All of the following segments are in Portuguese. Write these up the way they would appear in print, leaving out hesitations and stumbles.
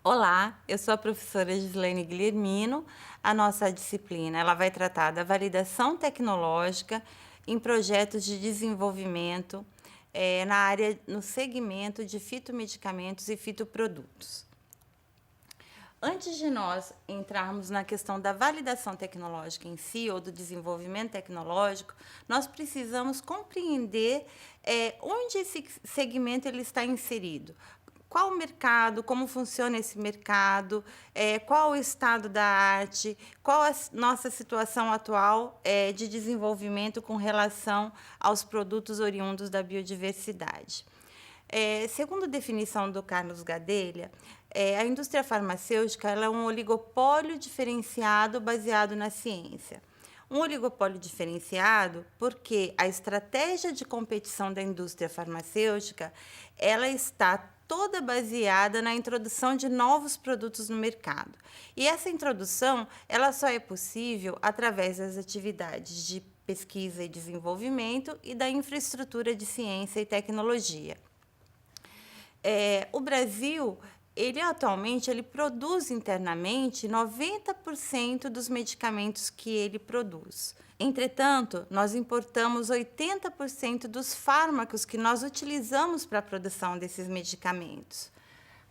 Olá, eu sou a professora Gislaine Guilhermino. A nossa disciplina ela vai tratar da validação tecnológica em projetos de desenvolvimento na área, no segmento de fitomedicamentos e fitoprodutos. Antes de nós entrarmos na questão da validação tecnológica em si, ou do desenvolvimento tecnológico, nós precisamos compreender onde esse segmento ele está inserido. Qual o mercado, como funciona esse mercado, qual o estado da arte, qual a nossa situação atual de desenvolvimento com relação aos produtos oriundos da biodiversidade. Segundo a definição do Carlos Gadelha, a indústria farmacêutica ela é um oligopólio diferenciado baseado na ciência. Um oligopólio diferenciado porque a estratégia de competição da indústria farmacêutica ela está toda baseada na introdução de novos produtos no mercado. E essa introdução ela só é possível através das atividades de pesquisa e desenvolvimento e da infraestrutura de ciência e tecnologia. O Brasil, ele atualmente produz internamente 90% dos medicamentos que ele produz. Entretanto, nós importamos 80% dos fármacos que nós utilizamos para a produção desses medicamentos.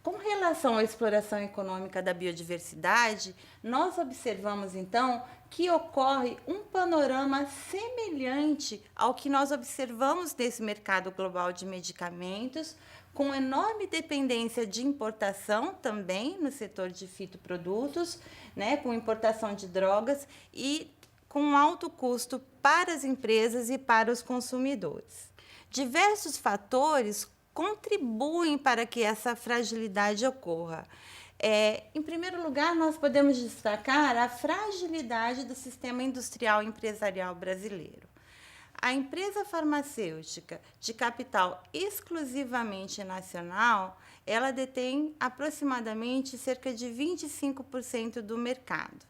Com relação à exploração econômica da biodiversidade, nós observamos então que ocorre um panorama semelhante ao que nós observamos nesse mercado global de medicamentos, com enorme dependência de importação também no setor de fitoprodutos, com importação de drogas e com alto custo para as empresas e para os consumidores. Diversos fatores contribuem para que essa fragilidade ocorra. Em primeiro lugar, nós podemos destacar a fragilidade do sistema industrial e empresarial brasileiro. A empresa farmacêutica de capital exclusivamente nacional, ela detém aproximadamente cerca de 25% do mercado.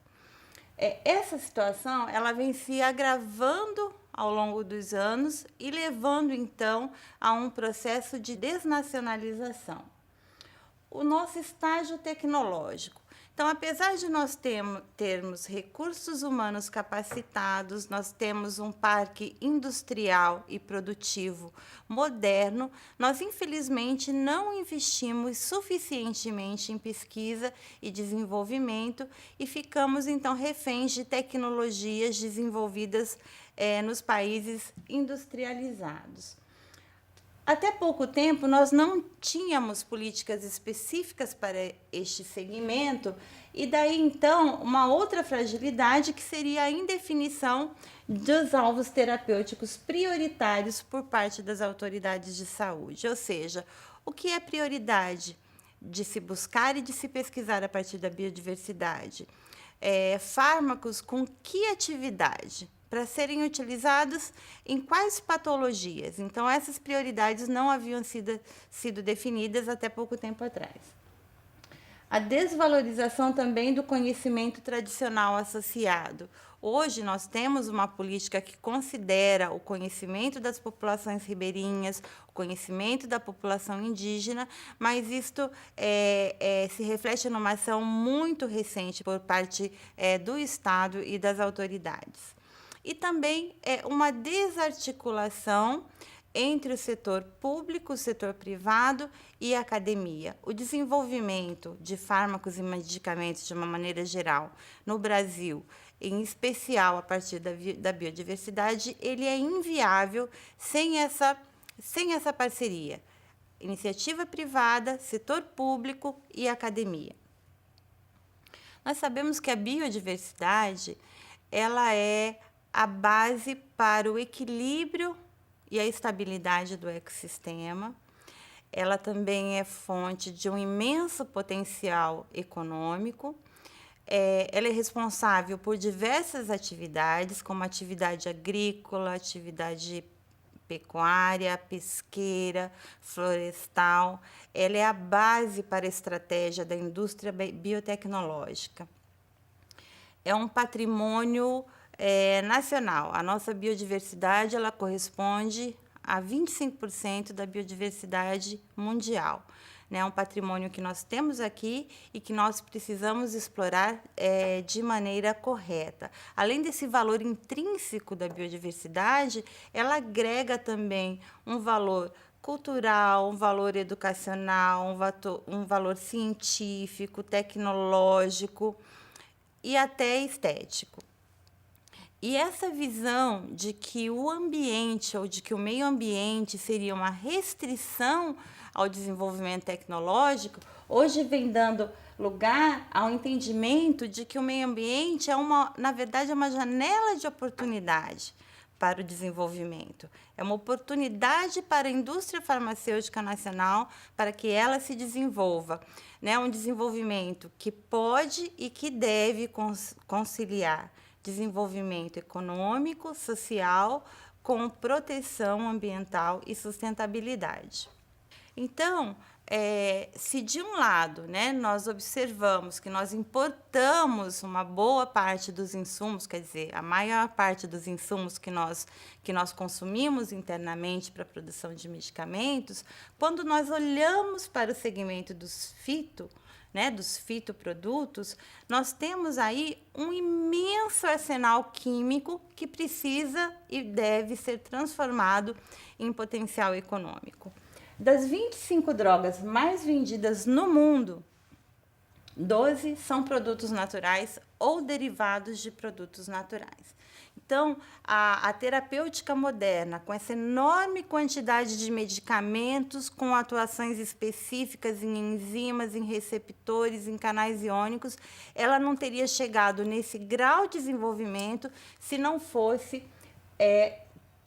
Essa situação ela vem se agravando ao longo dos anos e levando, então, a um processo de desnacionalização. O nosso estágio tecnológico. Então, apesar de nós termos recursos humanos capacitados, nós temos um parque industrial e produtivo moderno, nós, infelizmente, não investimos suficientemente em pesquisa e desenvolvimento e ficamos, então, reféns de tecnologias desenvolvidas nos países industrializados. Até pouco tempo, nós não tínhamos políticas específicas para este segmento, e daí, então, uma outra fragilidade que seria a indefinição dos alvos terapêuticos prioritários por parte das autoridades de saúde. Ou seja, o que é prioridade de se buscar e de se pesquisar a partir da biodiversidade? Fármacos com que atividade? Para serem utilizados em quais patologias. Então, essas prioridades não haviam sido definidas até pouco tempo atrás. A desvalorização também do conhecimento tradicional associado. Hoje, nós temos uma política que considera o conhecimento das populações ribeirinhas, o conhecimento da população indígena, mas isto se reflete numa ação muito recente por parte do Estado e das autoridades. E também uma desarticulação entre o setor público, o setor privado e a academia. O desenvolvimento de fármacos e medicamentos, de uma maneira geral, no Brasil, em especial a partir da biodiversidade, ele é inviável sem essa parceria. Iniciativa privada, setor público e academia. Nós sabemos que a biodiversidade ela é a base para o equilíbrio e a estabilidade do ecossistema. Ela também é fonte de um imenso potencial econômico. Ela é responsável por diversas atividades, como atividade agrícola, atividade pecuária, pesqueira, florestal. Ela é a base para a estratégia da indústria biotecnológica. É um patrimônio nacional. A nossa biodiversidade ela corresponde a 25% da biodiversidade mundial. né? Um patrimônio que nós temos aqui e que nós precisamos explorar de maneira correta. Além desse valor intrínseco da biodiversidade, ela agrega também um valor cultural, um valor educacional, um valor científico, tecnológico e até estético. E essa visão de que o ambiente ou de que o meio ambiente seria uma restrição ao desenvolvimento tecnológico, hoje vem dando lugar ao entendimento de que o meio ambiente na verdade, é uma janela de oportunidade para o desenvolvimento. É uma oportunidade para a indústria farmacêutica nacional para que ela se desenvolva, né? Um desenvolvimento que pode e que deve conciliar desenvolvimento econômico, social, com proteção ambiental e sustentabilidade. Então, se de um lado, né, nós observamos que nós importamos uma boa parte dos insumos, quer dizer, a maior parte dos insumos que nós consumimos internamente para a produção de medicamentos, quando nós olhamos para o segmento dos fitoprodutos, nós temos aí um imenso arsenal químico que precisa e deve ser transformado em potencial econômico. Das 25 drogas mais vendidas no mundo, 12 são produtos naturais ou derivados de produtos naturais. Então, a terapêutica moderna, com essa enorme quantidade de medicamentos, com atuações específicas em enzimas, em receptores, em canais iônicos, ela não teria chegado nesse grau de desenvolvimento se não fosse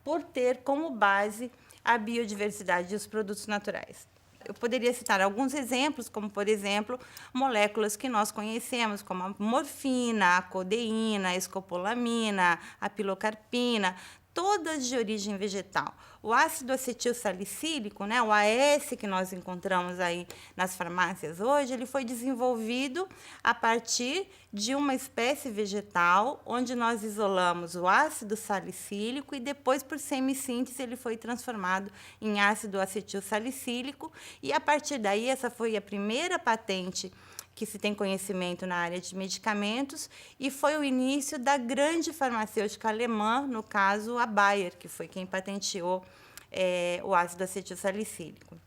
por ter como base a biodiversidade e os produtos naturais. Eu poderia citar alguns exemplos, como, por exemplo, moléculas que nós conhecemos, como a morfina, a codeína, a escopolamina, a pilocarpina, todas de origem vegetal. O ácido acetil salicílico, né, o AS, que nós encontramos aí nas farmácias hoje, ele foi desenvolvido a partir de uma espécie vegetal, onde nós isolamos o ácido salicílico e depois, por semissíntese, ele foi transformado em ácido acetil salicílico. E, a partir daí, essa foi a primeira patente que se tem conhecimento na área de medicamentos, e foi o início da grande farmacêutica alemã, no caso a Bayer, que foi quem patenteou o ácido acetil salicílico.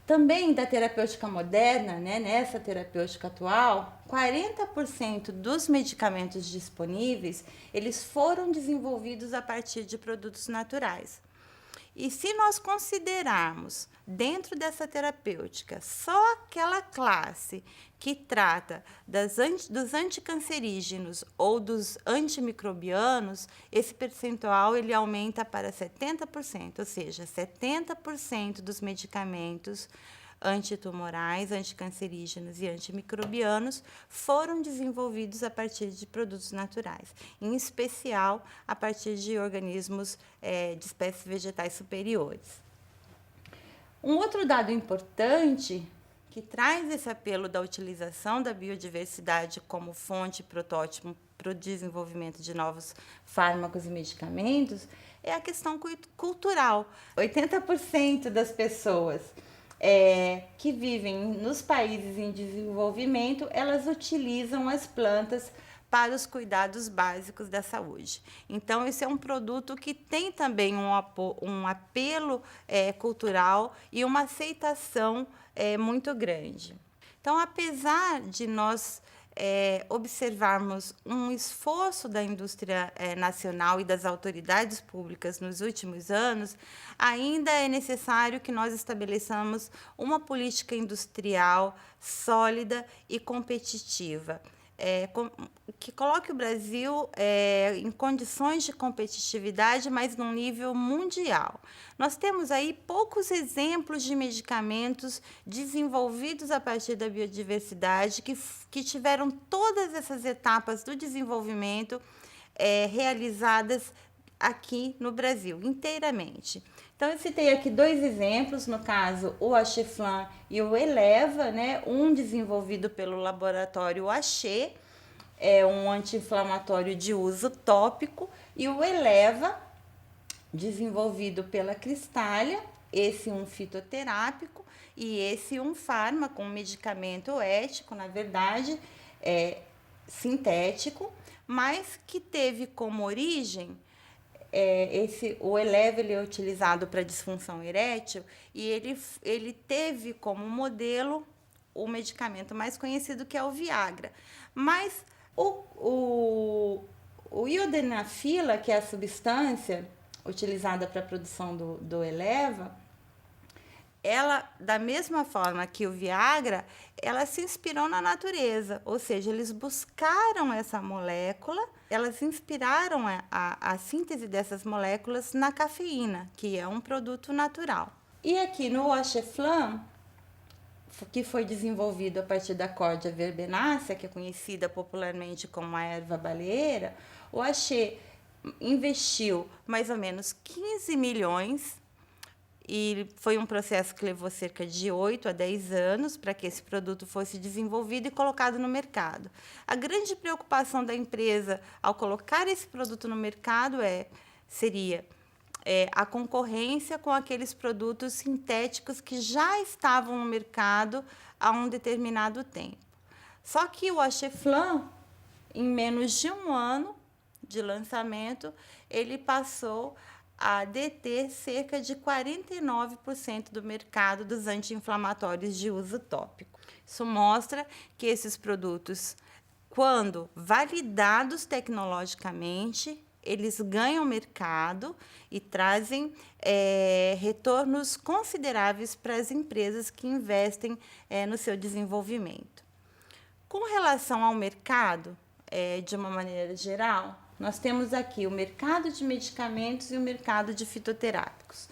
Também da terapêutica moderna, né, nessa terapêutica atual, 40% dos medicamentos disponíveis, eles foram desenvolvidos a partir de produtos naturais. E se nós considerarmos dentro dessa terapêutica só aquela classe que trata dos anticancerígenos ou dos antimicrobianos, esse percentual ele aumenta para 70%, ou seja, 70% dos medicamentos antitumorais, anticancerígenos e antimicrobianos foram desenvolvidos a partir de produtos naturais, em especial a partir de organismos de espécies vegetais superiores. Um outro dado importante que traz esse apelo da utilização da biodiversidade como fonte e protótipo para o desenvolvimento de novos fármacos e medicamentos é a questão cultural. 80% das pessoas que vivem nos países em desenvolvimento, elas utilizam as plantas para os cuidados básicos da saúde. Então, esse é um produto que tem também um apelo cultural e uma aceitação muito grande. Então, apesar de nós observarmos um esforço da indústria nacional e das autoridades públicas nos últimos anos, ainda é necessário que nós estabeleçamos uma política industrial sólida e competitiva, que coloque o Brasil em condições de competitividade, mas num nível mundial. Nós temos aí poucos exemplos de medicamentos desenvolvidos a partir da biodiversidade que tiveram todas essas etapas do desenvolvimento realizadas aqui no Brasil, inteiramente. Então, eu citei aqui dois exemplos, no caso, o Axiflam e o Eleva, né? Um desenvolvido pelo laboratório Axê, um anti-inflamatório de uso tópico, e o Eleva, desenvolvido pela Cristália, esse um fitoterápico, e esse um fármaco, um medicamento ético, na verdade, sintético, mas que teve como origem o Eleva ele é utilizado para disfunção erétil e ele teve como modelo o medicamento mais conhecido que é o Viagra. Mas o iodenafila, que é a substância utilizada para a produção do Eleva, ela, da mesma forma que o Viagra, ela se inspirou na natureza, ou seja, eles buscaram essa molécula, elas inspiraram a síntese dessas moléculas na cafeína, que é um produto natural. E aqui no Oxeflam, que foi desenvolvido a partir da Cordia verbenácea, que é conhecida popularmente como a erva baleeira, o Axê investiu mais ou menos 15 milhões e foi um processo que levou cerca de 8 a 10 anos para que esse produto fosse desenvolvido e colocado no mercado. A grande preocupação da empresa ao colocar esse produto no mercado seria a concorrência com aqueles produtos sintéticos que já estavam no mercado há um determinado tempo. Só que o Oxeflam, em menos de um ano de lançamento, ele passou a deter cerca de 49% do mercado dos anti-inflamatórios de uso tópico. Isso mostra que esses produtos, quando validados tecnologicamente, eles ganham mercado e trazem retornos consideráveis para as empresas que investem no seu desenvolvimento. Com relação ao mercado, de uma maneira geral, nós temos aqui o mercado de medicamentos e o mercado de fitoterápicos.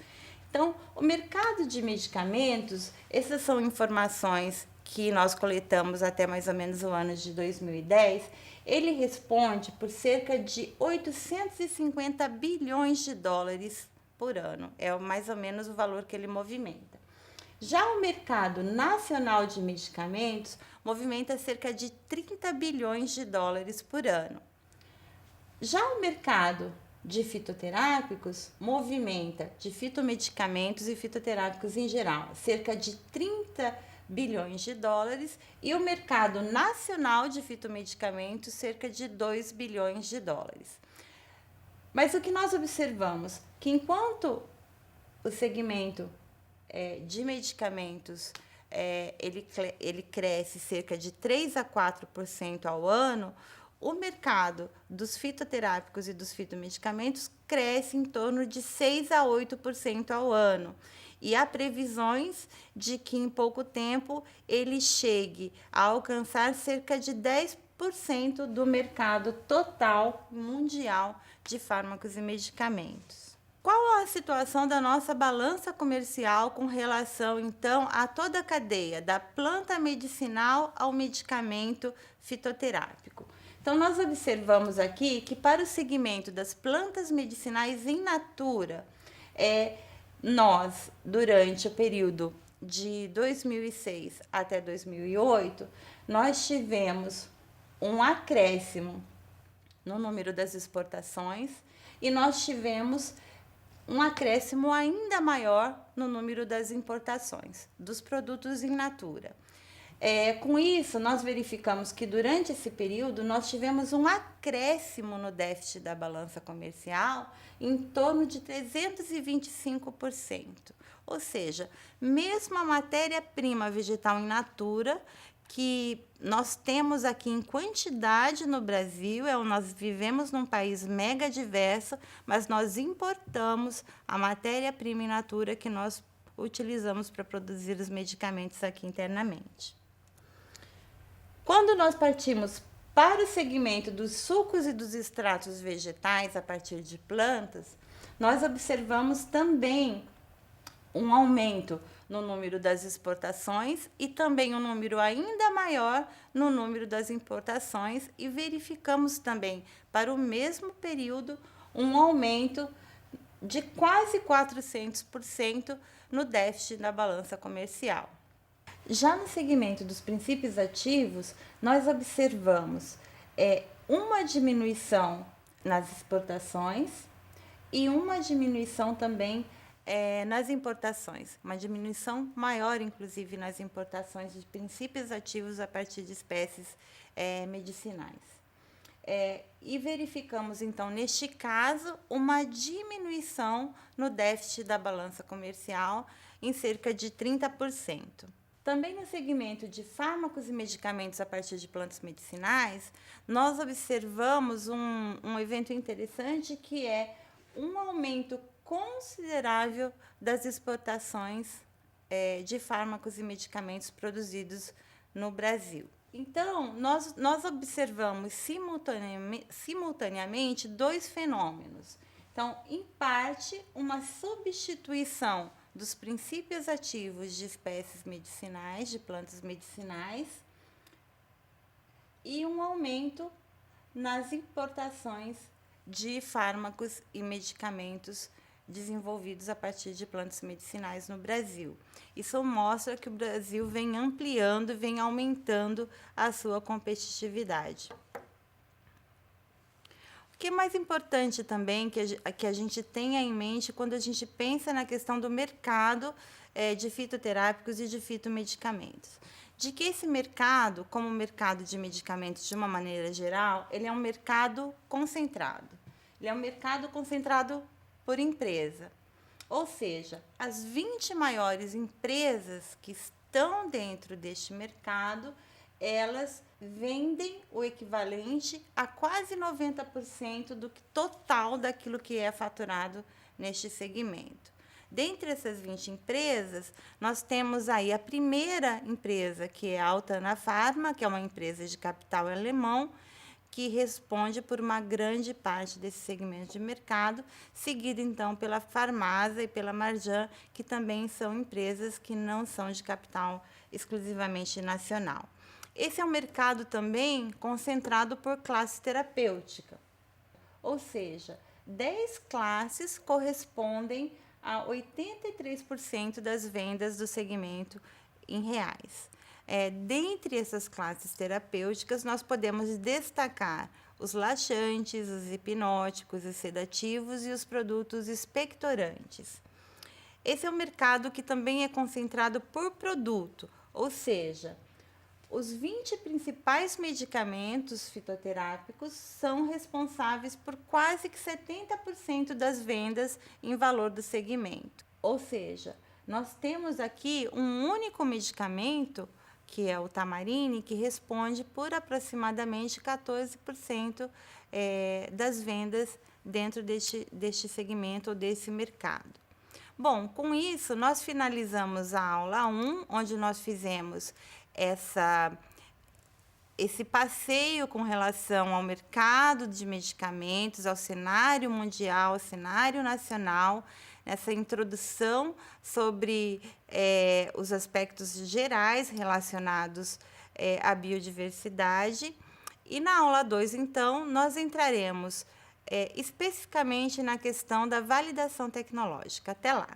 Então, o mercado de medicamentos, essas são informações que nós coletamos até mais ou menos o ano de 2010, ele responde por cerca de 850 bilhões de dólares por ano. É mais ou menos o valor que ele movimenta. Já o mercado nacional de medicamentos movimenta cerca de 30 bilhões de dólares por ano. Já o mercado de fitoterápicos movimenta, de fitomedicamentos e fitoterápicos em geral, cerca de 30 bilhões de dólares, e o mercado nacional de fitomedicamentos, cerca de 2 bilhões de dólares. Mas o que nós observamos? Que enquanto o segmento de medicamentos ele cresce cerca de 3 a 4% ao ano, o mercado dos fitoterápicos e dos fitomedicamentos cresce em torno de 6 a 8% ao ano. E há previsões de que em pouco tempo ele chegue a alcançar cerca de 10% do mercado total mundial de fármacos e medicamentos. Qual a situação da nossa balança comercial com relação, então, a toda a cadeia, da planta medicinal ao medicamento fitoterápico? Então, nós observamos aqui que para o segmento das plantas medicinais in natura, nós, durante o período de 2006 até 2008, nós tivemos um acréscimo no número das exportações e nós tivemos um acréscimo ainda maior no número das importações dos produtos in natura. Com isso, nós verificamos que durante esse período nós tivemos um acréscimo no déficit da balança comercial em torno de 325%. Ou seja, mesmo a matéria-prima vegetal in natura, que nós temos aqui em quantidade no Brasil, nós vivemos num país mega diverso, mas nós importamos a matéria-prima in natura que nós utilizamos para produzir os medicamentos aqui internamente. Quando nós partimos para o segmento dos sucos e dos extratos vegetais a partir de plantas, nós observamos também um aumento no número das exportações e também um número ainda maior no número das importações, e verificamos também para o mesmo período um aumento de quase 400% no déficit da balança comercial. Já no segmento dos princípios ativos, nós observamos uma diminuição nas exportações e uma diminuição também nas importações, uma diminuição maior, inclusive, nas importações de princípios ativos a partir de espécies medicinais. E verificamos, então, neste caso, uma diminuição no déficit da balança comercial em cerca de 30%. Também no segmento de fármacos e medicamentos a partir de plantas medicinais, nós observamos um evento interessante que é um aumento considerável das exportações de fármacos e medicamentos produzidos no Brasil. Então, nós observamos simultaneamente dois fenômenos. Então, em parte, uma substituição dos princípios ativos de espécies medicinais, de plantas medicinais, e um aumento nas importações de fármacos e medicamentos desenvolvidos a partir de plantas medicinais no Brasil. Isso mostra que o Brasil vem ampliando, vem aumentando a sua competitividade. O que é mais importante também que a gente tenha em mente quando a gente pensa na questão do mercado de fitoterápicos e de fitomedicamentos? De que esse mercado, como o mercado de medicamentos de uma maneira geral, ele é um mercado concentrado. Ele é um mercado concentrado por empresa. Ou seja, as 20 maiores empresas que estão dentro deste mercado, elas vendem o equivalente a quase 90% do total daquilo que é faturado neste segmento. Dentre essas 20 empresas, nós temos aí a primeira empresa, que é a Altana Pharma, que é uma empresa de capital alemão, que responde por uma grande parte desse segmento de mercado, seguido então pela Farmasa e pela Marjan, que também são empresas que não são de capital exclusivamente nacional. Esse é um mercado também concentrado por classe terapêutica, ou seja, 10 classes correspondem a 83% das vendas do segmento em reais. Dentre essas classes terapêuticas, nós podemos destacar os laxantes, os hipnóticos, os sedativos e os produtos expectorantes. Esse é um mercado que também é concentrado por produto, ou seja, os 20 principais medicamentos fitoterápicos são responsáveis por quase que 70% das vendas em valor do segmento. Ou seja, nós temos aqui um único medicamento, que é o Tamarine, que responde por aproximadamente 14% das vendas dentro deste segmento ou desse mercado. Bom, com isso, nós finalizamos a aula 1, onde nós fizemos esse passeio com relação ao mercado de medicamentos, ao cenário mundial, ao cenário nacional, essa introdução sobre os aspectos gerais relacionados à biodiversidade. E na aula 2, então, nós entraremos especificamente na questão da validação tecnológica. Até lá!